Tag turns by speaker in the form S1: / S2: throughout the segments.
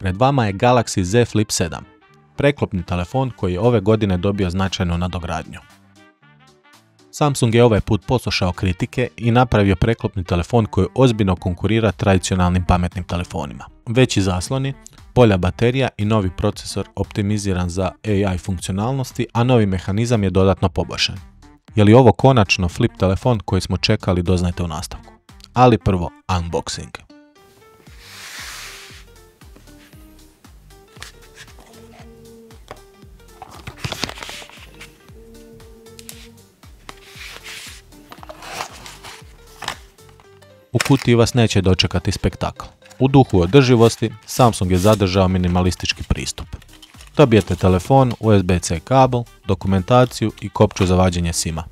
S1: Pred vama je Galaxy Z Flip 7, preklopni telefon koji je ove godine dobio značajnu nadogradnju. Samsung je ovaj put poslušao kritike i napravio preklopni telefon koji ozbiljno konkurira tradicionalnim pametnim telefonima. Veći zasloni, bolja baterija i novi procesor optimiziran za AI funkcionalnosti, a novi mehanizam je dodatno poboljšan. Je li ovo konačno flip telefon koji smo čekali, doznajte u nastavku. Ali prvo, unboxing. U kutiji vas neće dočekati spektakl. U duhu održivosti, Samsung je zadržao minimalistički pristup. Dobijete telefon, USB-C kabel, dokumentaciju i kopču za vađenje SIM-a.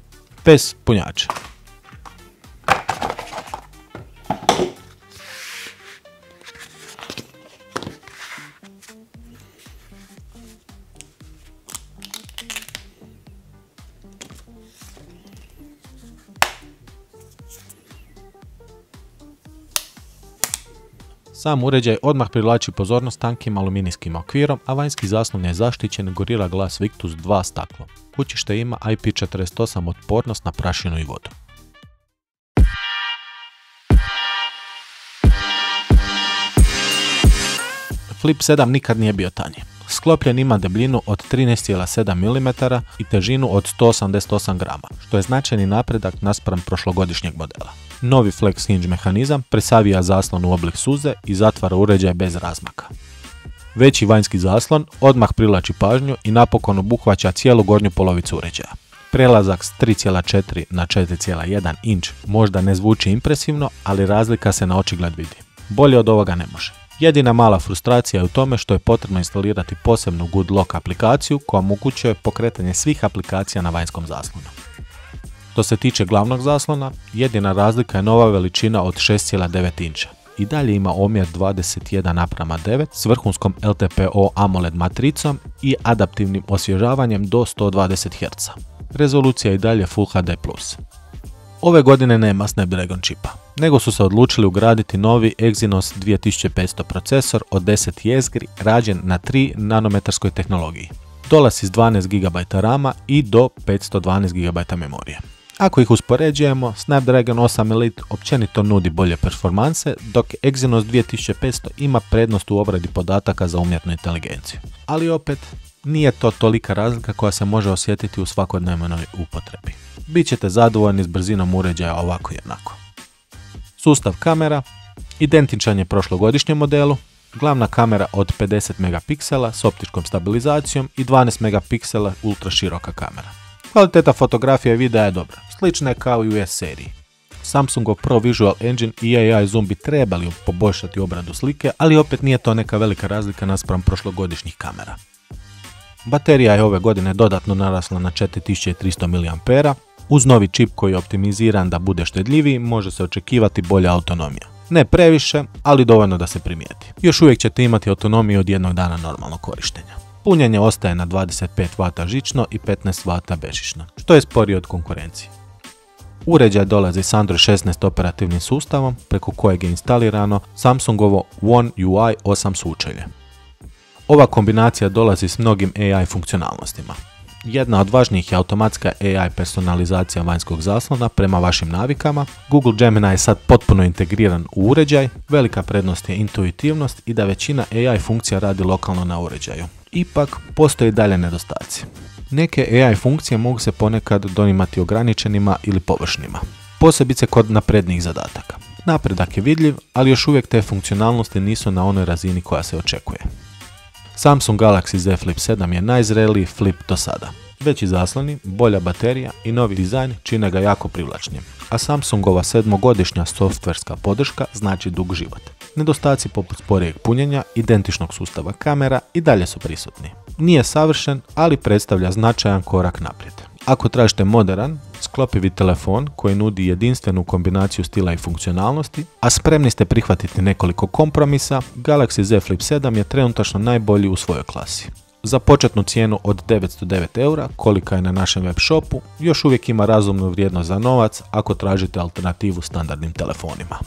S1: Bez punjača. Sam uređaj odmah privlači pozornost tankim aluminijskim okvirom, a vanjski zaslon je zaštićen Gorilla Glass Victus 2 staklo. Kućište ima IP48 otpornost na prašinu i vodu. Flip 7 nikad nije bio tanji. Sklopljen ima debljinu od 13,7 mm i težinu od 188 grama, što je značajni napredak naspram prošlogodišnjeg modela. Novi flex hinge mehanizam presavija zaslon u oblik suze i zatvara uređaj bez razmaka. Veći vanjski zaslon odmah privlači pažnju i napokon obuhvaća cijelu gornju polovicu uređaja. Prelazak s 3,4 na 4,1 inč možda ne zvuči impresivno, ali razlika se na očigled vidi. Bolje od ovoga ne može. Jedina mala frustracija je u tome što je potrebno instalirati posebnu Good Lock aplikaciju koja omogućuje pokretanje svih aplikacija na vanjskom zaslonu. Što se tiče glavnog zaslona, jedina razlika je nova veličina od 6,9 inča. I dalje ima omjer 21:9 s vrhunskom LTPO AMOLED matricom i adaptivnim osvježavanjem do 120 Hz. Rezolucija je i dalje Full HD+. Ove godine nema Snapdragon čipa, nego su se odlučili ugraditi novi Exynos 2500 procesor od 10 jezgri rađen na 3 nanometarskoj tehnologiji. Dolazi s 12 GB RAM-a i do 512 GB memorije. Ako ih uspoređujemo, Snapdragon 8 Elite općenito nudi bolje performanse, dok Exynos 2500 ima prednost u obradi podataka za umjetnu inteligenciju. Ali opet, nije to tolika razlika koja se može osjetiti u svakodnevnoj upotrebi. Bićete zadovoljni s brzinom uređaja ovako i onako. Sustav kamera identičan je prošlogodišnjem modelu, glavna kamera od 50 megapiksela s optičkom stabilizacijom i 12 megapiksela ultra široka kamera. Kvaliteta fotografije i videa je dobra, slična je kao i u S seriji. Samsungov Pro Visual Engine i AI Zoom bi trebali poboljšati obradu slike, ali opet nije to neka velika razlika naspram prošlogodišnjih kamera. Baterija je ove godine dodatno narasla na 4300 mAh. Uz novi čip koji je optimiziran da bude štedljiviji, može se očekivati bolja autonomija. Ne previše, ali dovoljno da se primijeti. Još uvijek ćete imati autonomiju od jednog dana normalnog korištenja. Punjenje ostaje na 25 W žično i 15 W bežično, što je sporije od konkurencije. Uređaj dolazi s Android 16 operativnim sustavom, preko kojeg je instalirano Samsungovo One UI 8 sučelje. Ova kombinacija dolazi s mnogim AI funkcionalnostima. Jedna od važnijih je automatska AI personalizacija vanjskog zaslona prema vašim navikama. Google Gemini je sad potpuno integriran u uređaj, velika prednost je intuitivnost i da većina AI funkcija radi lokalno na uređaju. Ipak, postoje dalje nedostaci. Neke AI funkcije mogu se ponekad donimati ograničenima ili površnima, posebice kod naprednijih zadataka. Napredak je vidljiv, ali još uvijek te funkcionalnosti nisu na onoj razini koja se očekuje. Samsung Galaxy Z Flip 7 je najzreliji flip do sada. Veći zasloni, bolja baterija i novi dizajn čine ga jako privlačnim, a Samsungova 7-godišnja softverska podrška znači dug život. Nedostaci poput sporijeg punjenja, identičnog sustava kamera i dalje su prisutni. Nije savršen, ali predstavlja značajan korak naprijed. Ako tražite moderan, sklopivi telefon koji nudi jedinstvenu kombinaciju stila i funkcionalnosti, a spremni ste prihvatiti nekoliko kompromisa, Galaxy Z Flip 7 je trenutačno najbolji u svojoj klasi. Za početnu cijenu od 909 €, kolika je na našem web shopu, još uvijek ima razumnu vrijednost za novac ako tražite alternativu standardnim telefonima.